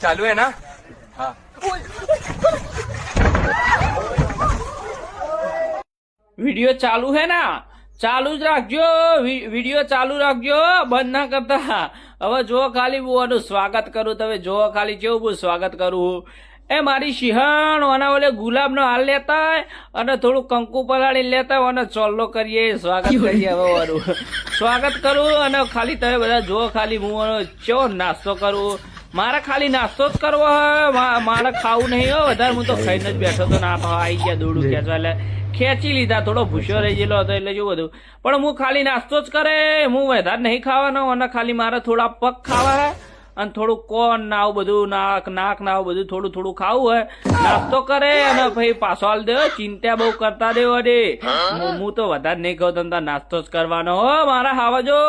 चालू है ना? हाँ। વિડિયો ચાલુ હે ને? ચાલુ જ રાખજો, વિડિયો ચાલુ રાખજો, બંધ ના કરતા. હવે જો ખાલી હું આનું સ્વાગત કરું, તમે જો ખાલી કેવું હું સ્વાગત કરું. એ મારી સિંહણ ઓના ઓલે ગુલાબનો હાલ લેતા અને થોડું કંકુ પલાળી લેતા અને ચોલ્લો કરીએ, સ્વાગત કરીએ. હવે મારું સ્વાગત કરું અને ખાલી તમે બધા જો ખાલી હું ચો નાસ્તો કરું. મારે ખાલી નાસ્તો જ કરવો હોય, મારે ખાવું નહીં હો વધારે. હું તો ખાઈને જ બેઠો તો ના આવી ગયા દોડું ખેંચવા, એટલે ખેંચી લીધા. થોડો ભૂસ્યો રહી ગયેલો હતો એટલે જેવું બધું. પણ હું ખાલી નાસ્તો જ કરે, હું વધારે નહીં ખાવાનો. અને ખાલી મારે થોડા પગ ખાવા અને થોડું કોન ના આવું બધું, નાક ના આવું બધું થોડું થોડું ખાવું હોય. નાસ્તો કરે અને ભાઈ પાછો હાલ દેવો. ચિંતા બહુ કરતા દેવો દે. હું તો વધારે નહીં ખાઉં, તમ તાર નાસ્તો જ કરવાનો હો મારા હાવજો.